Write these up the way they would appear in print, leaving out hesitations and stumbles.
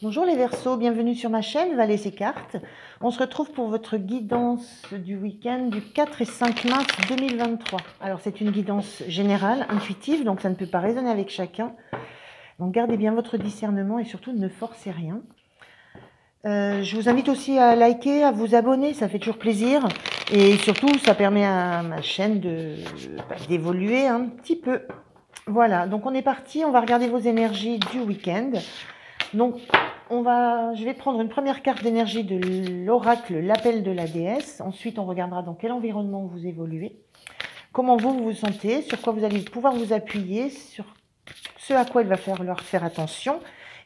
Bonjour les Verseaux, bienvenue sur ma chaîne Valais et Cartes. On se retrouve pour votre guidance du week-end du 4 et 5 mars 2023. Alors c'est une guidance générale, intuitive, donc ça ne peut pas résonner avec chacun. Donc gardez bien votre discernement et surtout ne forcez rien. Je vous invite aussi à liker, à vous abonner, ça fait toujours plaisir. Et surtout, ça permet à ma chaîne d'évoluer un petit peu. Voilà, donc on est parti, on va regarder vos énergies du week-end. Donc, je vais prendre une première carte d'énergie de l'oracle, l'appel de la déesse. Ensuite, on regardera dans quel environnement vous évoluez, comment vous vous sentez, sur quoi vous allez pouvoir vous appuyer, sur ce à quoi il va falloir faire attention,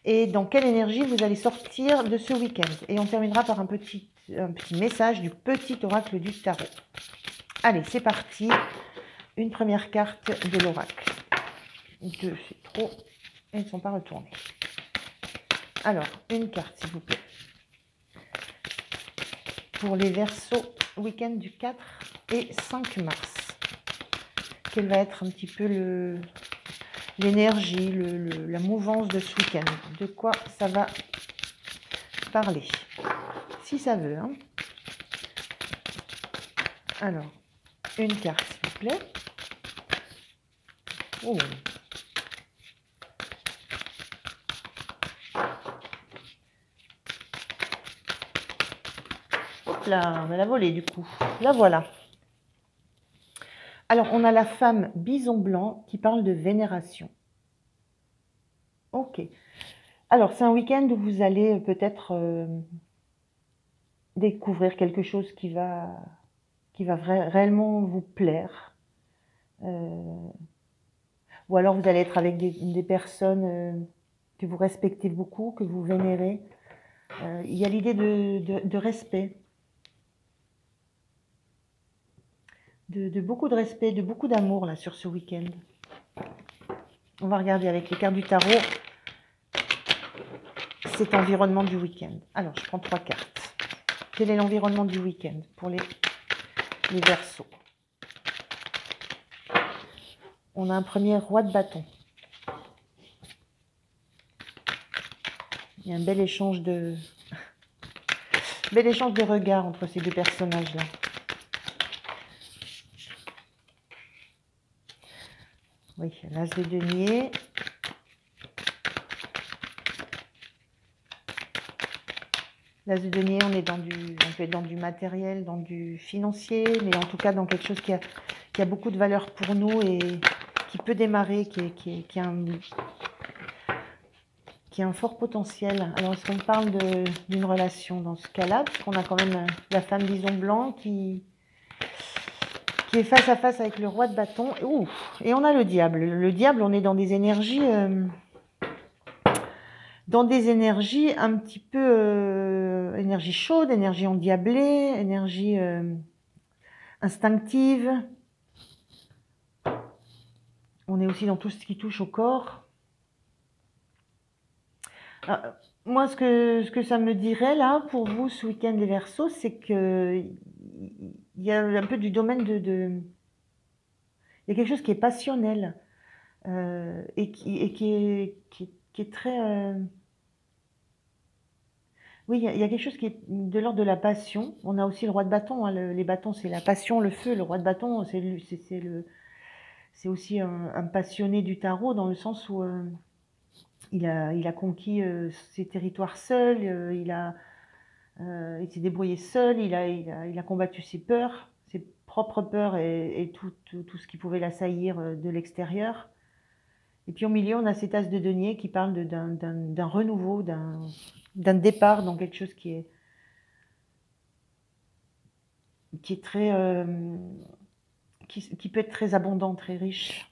et dans quelle énergie vous allez sortir de ce week-end. Et on terminera par un petit message du petit oracle du tarot. Allez, c'est parti. Une première carte de l'oracle. Deux, c'est trop. Elles ne sont pas retournées. Alors, une carte, s'il vous plaît. Pour les Verseaux, week-end du 4 et 5 mars. Quelle va être un petit peu l'énergie, la mouvance de ce week-end? De quoi ça va parler? Si ça veut. Hein. Alors, une carte, s'il vous plaît. Oh. Hop là, on a la volée du coup. La voilà. Alors, on a la femme bison blanc qui parle de vénération. Ok. Alors, c'est un week-end où vous allez peut-être découvrir quelque chose qui va réellement vous plaire. Ou alors, vous allez être avec des personnes que vous respectez beaucoup, que vous vénérez. Il y a l'idée de respect. De beaucoup de respect, de beaucoup d'amour là sur ce week-end. On va regarder avec les cartes du tarot cet environnement du week-end. Alors, je prends 3 cartes. Quel est l'environnement du week-end pour les Verseaux? On a un premier roi de bâton. Il y a un bel échange de regards entre ces deux personnages-là. Oui, l'as de denier. L'as de denier, on peut être dans du matériel, dans du financier, mais en tout cas dans quelque chose qui a beaucoup de valeur pour nous et qui peut démarrer, qui a un fort potentiel. Alors, est-ce qu'on parle d'une relation dans ce cas-là? Parce qu'on a quand même la femme bison blanc qui est face à face avec le roi de bâton. Ouh, et on a le diable. Le diable, on est dans des énergies un petit peu énergie chaude, énergie endiablée, énergie instinctive. On est aussi dans tout ce qui touche au corps. Alors, moi, ce que ça me dirait là pour vous ce week-end les Verseaux, c'est que il y a un peu du domaine il y a quelque chose qui est passionnel et qui est très oui, il y a quelque chose qui est de l'ordre de la passion. On a aussi le roi de bâton. Hein. Les bâtons, c'est la passion, le feu. Le roi de bâton, c'est aussi un passionné du tarot dans le sens où il a conquis ses territoires seul. Il s'est débrouillé seul. Il a combattu ses peurs, ses propres peurs et tout ce qui pouvait l'assaillir de l'extérieur. Et puis au milieu, on a cet as de denier qui parle d'un renouveau, d'un départ dans quelque chose qui est très, qui peut être très abondant, très riche.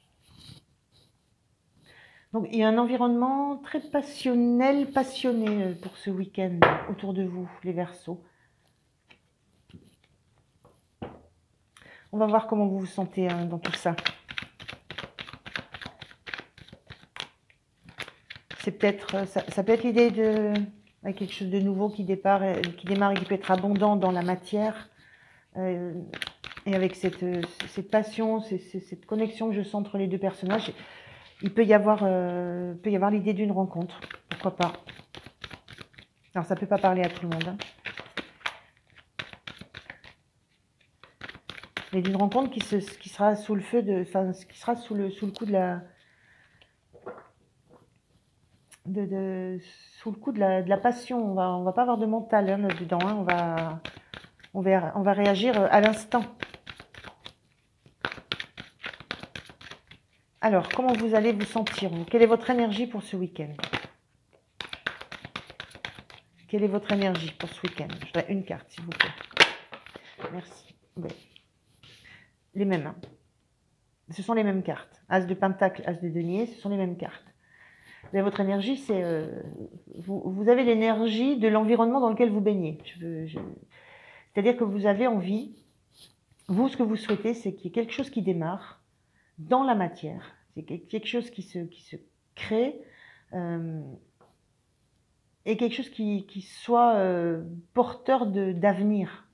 Donc il y a un environnement très passionné pour ce week-end autour de vous, les Verseaux. On va voir comment vous vous sentez hein, dans tout ça. C'est peut-être, ça peut être l'idée avec quelque chose de nouveau qui démarre et qui peut être abondant dans la matière. Et avec cette passion, cette connexion que je sens entre les deux personnages, il peut y avoir l'idée d'une rencontre. Pourquoi pas? Alors, ça ne peut pas parler à tout le monde, hein. Mais d'une rencontre qui sera sous le feu de, enfin, qui sera sous le coup de la, sous le coup de la passion. On va pas avoir de mental hein, là-dedans, hein. On va réagir à l'instant. Alors, comment vous allez vous sentir, vous? Quelle est votre énergie pour ce week-end? Quelle est votre énergie pour ce week-end? Je voudrais une carte, s'il vous plaît. Merci. Ouais. Les mêmes. Hein. Ce sont les mêmes cartes. As de pentacle, as de denier, ce sont les mêmes cartes. Mais votre énergie, c'est... vous avez l'énergie de l'environnement dans lequel vous baignez. C'est-à-dire que vous avez envie, vous, ce que vous souhaitez, c'est qu'il y ait quelque chose qui démarre dans la matière. C'est quelque chose qui se crée et quelque chose qui soit porteur d'avenir.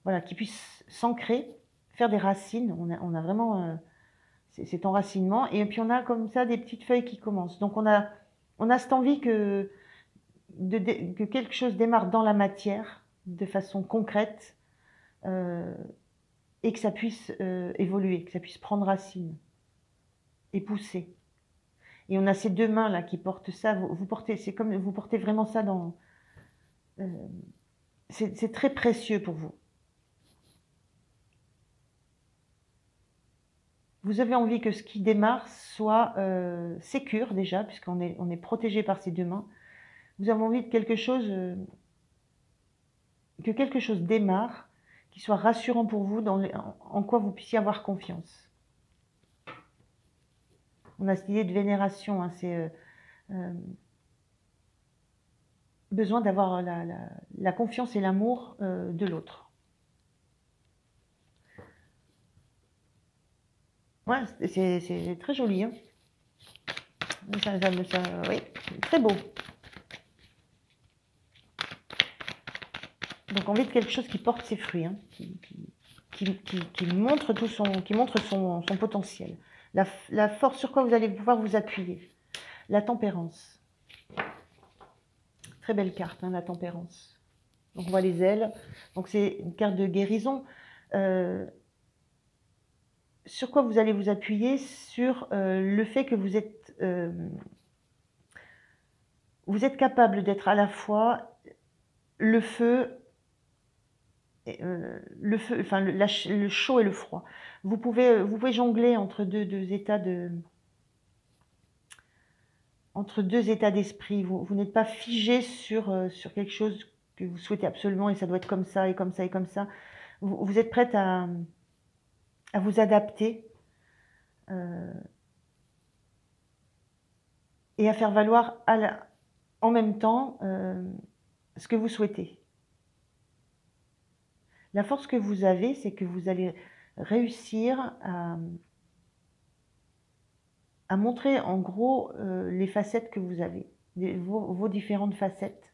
Voilà, qui puisse s'ancrer, faire des racines. On a vraiment cet enracinement. Et puis on a comme ça des petites feuilles qui commencent. Donc on a cette envie que quelque chose démarre dans la matière de façon concrète et que ça puisse évoluer, que ça puisse prendre racine et pousser. Et on a ces deux mains là qui portent ça. Vous portez, c'est comme vous portez vraiment ça dans. C'est très précieux pour vous. Vous avez envie que ce qui démarre soit sécure déjà, puisqu'on est protégé par ces deux mains. Vous avez envie de quelque chose, que quelque chose démarre, qui soit rassurant pour vous, en quoi vous puissiez avoir confiance. On a cette idée de vénération, hein, c'est besoin d'avoir la confiance et l'amour de l'autre. Ouais, c'est très joli. Hein. Oui, très beau. Donc envie de quelque chose qui porte ses fruits, hein, qui montre son potentiel. La force sur quoi vous allez pouvoir vous appuyer. La tempérance. Très belle carte, hein, la tempérance. Donc on voit les ailes. Donc c'est une carte de guérison. Sur quoi vous allez vous appuyer? Sur le fait que vous êtes capable d'être à la fois le feu, enfin le chaud et le froid. Vous pouvez jongler entre deux états d'esprit. Vous n'êtes pas figé sur quelque chose que vous souhaitez absolument et ça doit être comme ça et comme ça et comme ça. Vous êtes prête à vous adapter et à faire valoir en même temps ce que vous souhaitez. La force que vous avez, c'est que vous allez réussir à montrer en gros les facettes que vous avez, vos différentes facettes.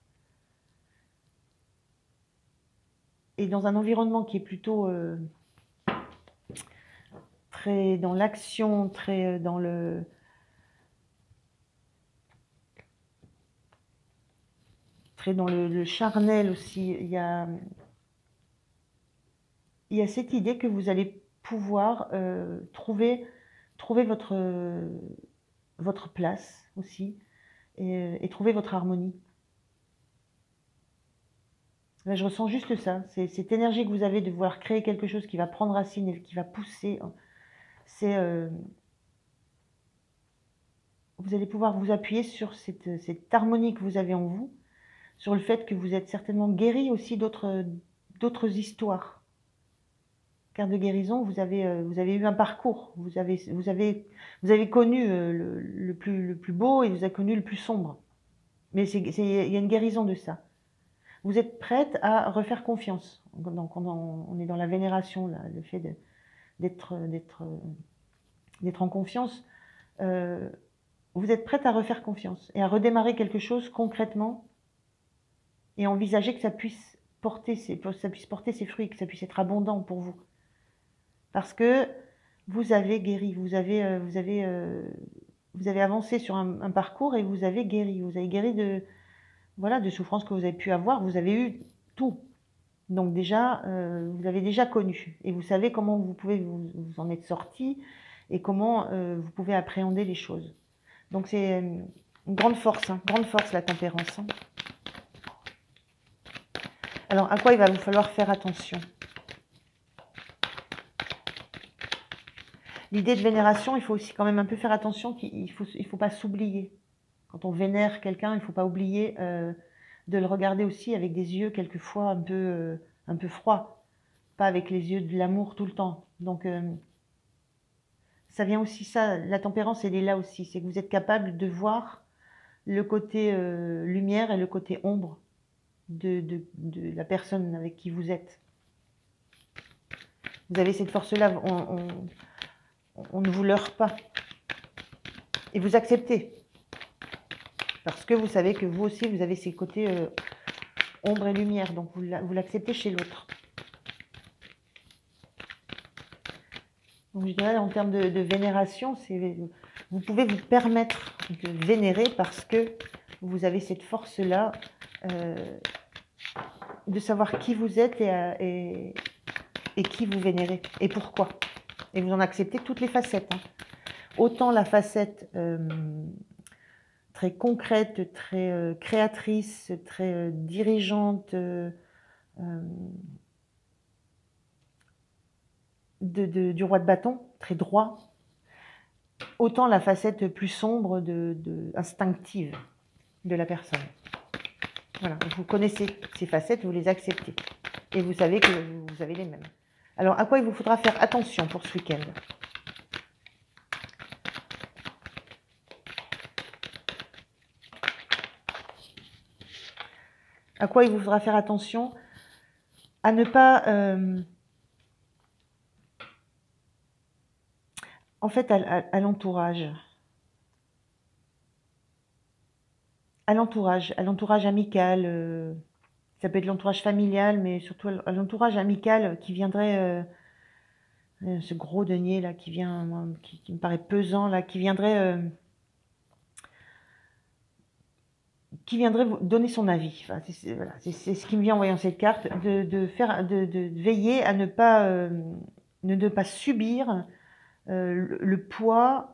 Et dans un environnement qui est plutôt très dans l'action, très dans le charnel aussi, il y a cette idée que vous allez pouvoir trouver votre place aussi et trouver votre harmonie. Là, je ressens juste ça, c'est cette énergie que vous avez de vouloir créer quelque chose qui va prendre racine et qui va pousser. C'est vous allez pouvoir vous appuyer sur cette harmonie que vous avez en vous, sur le fait que vous êtes certainement guéri aussi d'autres histoires. Carte de guérison, vous avez eu un parcours, vous avez connu le plus beau et vous avez connu le plus sombre. Mais il y a une guérison de ça. Vous êtes prête à refaire confiance. Donc on est dans la vénération, là, le fait d'être en confiance. Vous êtes prête à refaire confiance et à redémarrer quelque chose concrètement et envisager que ça puisse porter ses fruits, que ça puisse être abondant pour vous. Parce que vous avez guéri, vous avez avancé sur un parcours et vous avez guéri. Vous avez guéri voilà, de souffrances que vous avez pu avoir, vous avez eu tout. Donc déjà, vous avez déjà connu. Et vous savez comment vous pouvez vous en être sorti et comment vous pouvez appréhender les choses. Donc c'est une grande force, la tempérance. Hein. Alors, à quoi il va vous falloir faire attention? L'idée de vénération, il faut aussi quand même un peu faire attention qu'il faut pas s'oublier. Quand on vénère quelqu'un, il ne faut pas oublier de le regarder aussi avec des yeux quelquefois un peu froids, pas avec les yeux de l'amour tout le temps. Donc, ça vient aussi ça, la tempérance, elle est là aussi, c'est que vous êtes capable de voir le côté lumière et le côté ombre de la personne avec qui vous êtes. Vous avez cette force-là, on ne vous leurre pas. Et vous acceptez. Parce que vous savez que vous aussi, vous avez ces côtés ombre et lumière. Donc, vous l'acceptez chez l'autre. Donc, je dirais, en termes de vénération, vous pouvez vous permettre de vénérer parce que vous avez cette force-là de savoir qui vous êtes et qui vous vénérez. Et pourquoi. Et vous en acceptez toutes les facettes. Hein. Autant la facette très concrète, très créatrice, très dirigeante du roi de bâton, très droit, autant la facette plus sombre, instinctive de la personne. Voilà, vous connaissez ces facettes, vous les acceptez. Et vous savez que vous avez les mêmes. Alors, à quoi il vous faudra faire attention pour ce week-end? À quoi il vous faudra faire attention? À ne pas... en fait, à l'entourage. À l'entourage amical. Ça peut être l'entourage familial, mais surtout à l'entourage amical qui viendrait... ce gros denier là qui vient, qui me paraît pesant là, qui viendrait vous donner son avis. Enfin, c'est ce qui me vient en voyant cette carte, de veiller à ne pas subir le poids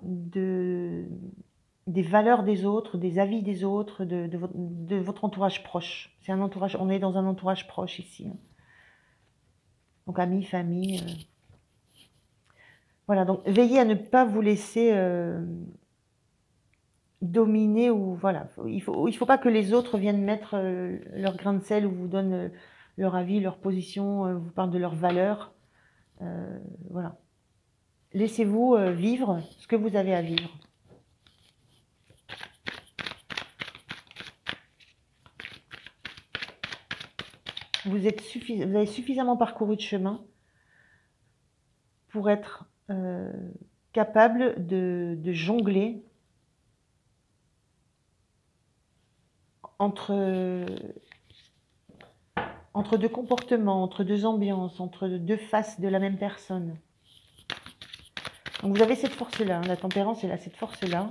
des valeurs des autres, des avis des autres, de votre entourage proche. C'est un entourage, on est dans un entourage proche ici. Hein. Donc amis, famille. Voilà, donc veillez à ne pas vous laisser dominer ou voilà. Il faut pas que les autres viennent mettre leur grain de sel ou vous donnent leur avis, leur position, vous parlent de leurs valeurs. Voilà. Laissez-vous vivre ce que vous avez à vivre. Vous avez suffisamment parcouru de chemin pour être capable de jongler entre deux comportements, entre deux ambiances, entre deux faces de la même personne. Donc vous avez cette force-là, hein, la tempérance, elle a cette force-là.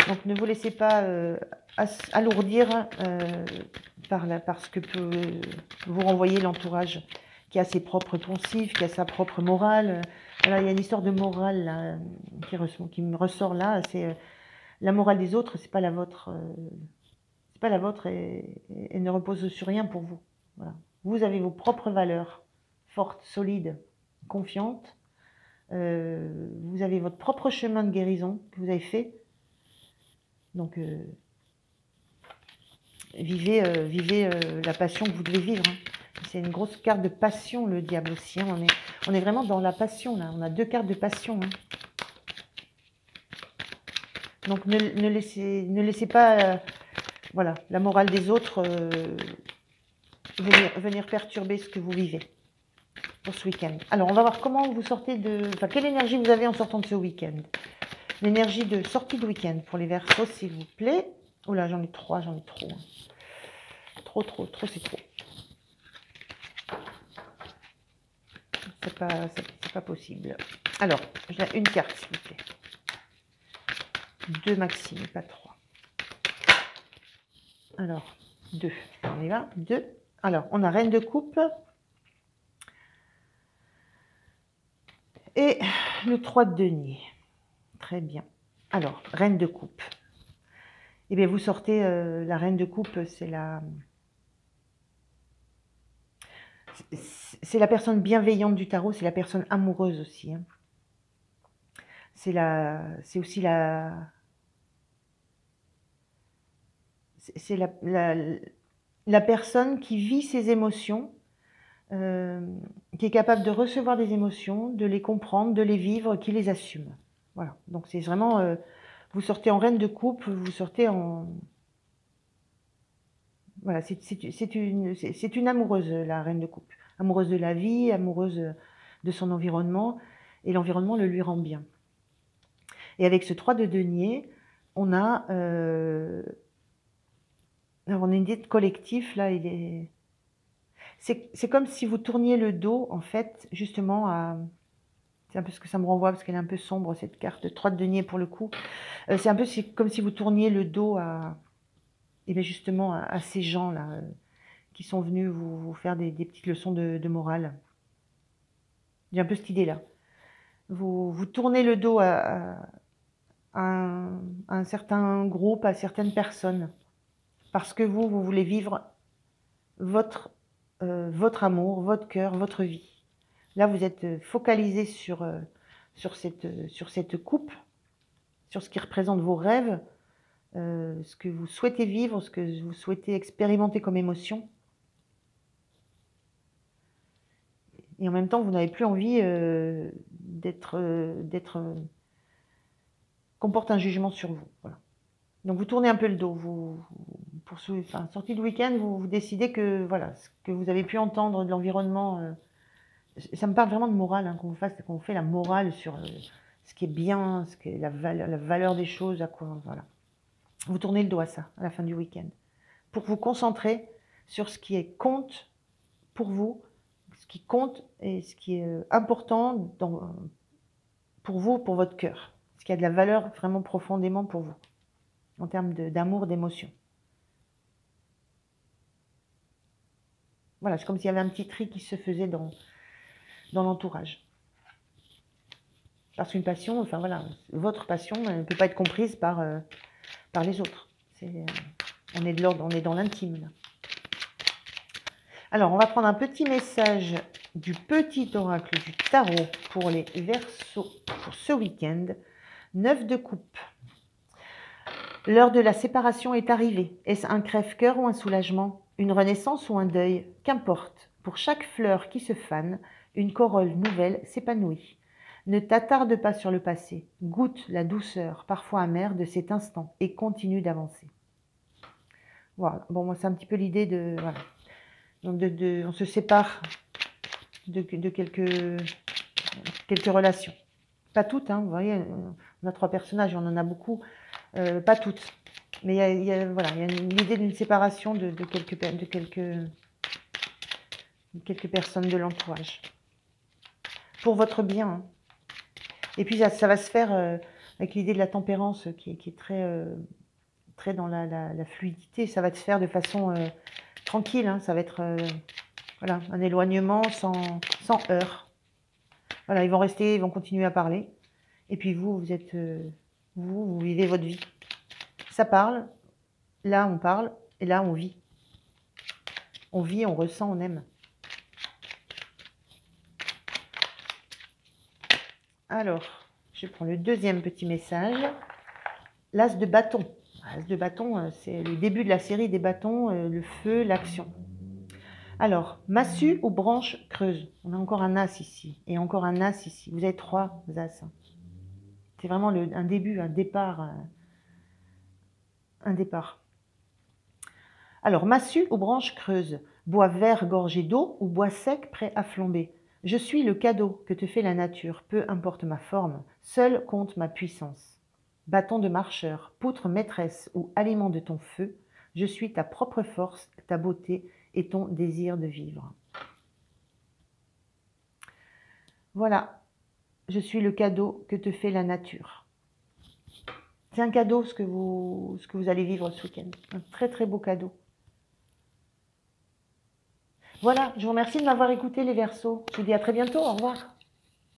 Donc ne vous laissez pas alourdir par ce que peut vous renvoyer l'entourage, qui a ses propres poncifs, qui a sa propre morale. Alors, il y a une histoire de morale là, qui me ressort là, c'est la morale des autres, c'est pas la vôtre. C'est pas la vôtre et ne repose sur rien pour vous. Voilà. Vous avez vos propres valeurs, fortes, solides, confiantes. Vous avez votre propre chemin de guérison que vous avez fait. Donc, vivez la passion que vous devez vivre. Hein. C'est une grosse carte de passion, le diable aussi. Hein. On est vraiment dans la passion, là. On a deux cartes de passion. Hein. Donc, ne laissez pas voilà, la morale des autres venir perturber ce que vous vivez pour ce week-end. Alors, on va voir comment vous sortez enfin, quelle énergie vous avez en sortant de ce week-end. L'énergie de sortie de week-end pour les Verseaux, s'il vous plaît. Oh là, j'en ai trop. Hein. Trop, c'est trop. C'est pas possible. Alors, j'ai une carte, s'il vous plaît. 2 maximum, pas 3. Alors, 2. On y va, 2. Alors, on a reine de coupe. Et le 3 de denier. Très bien. Alors, reine de coupe. Eh bien, vous sortez la reine de coupe, c'est la personne bienveillante du tarot, c'est la personne amoureuse aussi. Hein. C'est aussi c'est la personne qui vit ses émotions, qui est capable de recevoir des émotions, de les comprendre, de les vivre, qui les assume. Voilà. Donc c'est vraiment, vous sortez en reine de coupe, vous sortez en, voilà, c'est une amoureuse, la reine de coupe. Amoureuse de la vie, amoureuse de son environnement, et l'environnement le lui rend bien. Et avec ce 3 de denier, on a, alors on a une idée de collectif, là, c'est comme si vous tourniez le dos, en fait, justement, c'est un peu ce que ça me renvoie, parce qu'elle est un peu sombre, cette carte, 3 de denier pour le coup. C'est un peu comme si vous tourniez le dos et bien justement, à ces gens-là, qui sont venus vous faire des petites leçons de morale. J'ai un peu cette idée-là. Vous tournez le dos à un certain groupe, à certaines personnes, parce que vous voulez vivre votre amour, votre cœur, votre vie. Là, vous êtes focalisé sur cette coupe, sur ce qui représente vos rêves, ce que vous souhaitez vivre, ce que vous souhaitez expérimenter comme émotion. Et en même temps, vous n'avez plus envie qu'on porte un jugement sur vous. Voilà. Donc vous tournez un peu le dos. Pour sortie de week-end, vous décidez que voilà, ce que vous avez pu entendre de l'environnement, ça me parle vraiment de morale, hein, qu'on fait la morale sur ce qui est bien, ce qui est la valeur des choses, à quoi, voilà. Vous tournez le dos à ça à la fin du week-end pour vous concentrer sur ce qui compte pour vous, ce qui compte et ce qui est important pour vous, pour votre cœur, ce qui a de la valeur vraiment profondément pour vous, en termes d'amour, d'émotion. Voilà, c'est comme s'il y avait un petit tri qui se faisait dans l'entourage. Parce qu'une passion, enfin voilà, votre passion ne peut pas être comprise par les autres. On est dans l'intime là. Alors, on va prendre un petit message du petit oracle du tarot pour les Verseaux pour ce week-end. 9 de coupe. L'heure de la séparation est arrivée. Est-ce un crève-cœur ou un soulagement? Une renaissance ou un deuil? Qu'importe. Pour chaque fleur qui se fane, une corolle nouvelle s'épanouit. Ne t'attarde pas sur le passé. Goûte la douceur, parfois amère, de cet instant et continue d'avancer. Voilà. Bon, moi, c'est un petit peu l'idée de... Voilà. Donc, on se sépare de quelques relations. Pas toutes, hein, vous voyez, on a 3 personnages, on en a beaucoup. Pas toutes. Mais il y a l'idée d'une séparation de quelques personnes de l'entourage. Pour votre bien. Hein. Et puis, ça va se faire avec l'idée de la tempérance qui est très dans la fluidité. Ça va se faire de façon tranquille. Hein. Ça va être voilà, un éloignement sans heurts. Voilà, ils vont continuer à parler. Et puis vous êtes... vous vivez votre vie. Ça parle, là on parle, et là on vit. On vit, on ressent, on aime. Alors, je prends le deuxième petit message. L'as de bâton. L'as de bâton, c'est le début de la série des bâtons, le feu, l'action. Alors, massue ou branche creuse? On a encore un as ici, et encore un as ici. Vous avez 3 as. C'est vraiment un début, un départ. Un départ. Alors, massue ou branche creuse? Bois vert gorgé d'eau ou bois sec prêt à flamber? Je suis le cadeau que te fait la nature, peu importe ma forme, seul compte ma puissance. Bâton de marcheur, poutre maîtresse ou aliment de ton feu, je suis ta propre force, ta beauté et ton désir de vivre. Voilà, je suis le cadeau que te fait la nature. C'est un cadeau ce que vous allez vivre ce week-end. Un très très beau cadeau. Voilà, je vous remercie de m'avoir écouté les Verseaux. Je vous dis à très bientôt, au revoir.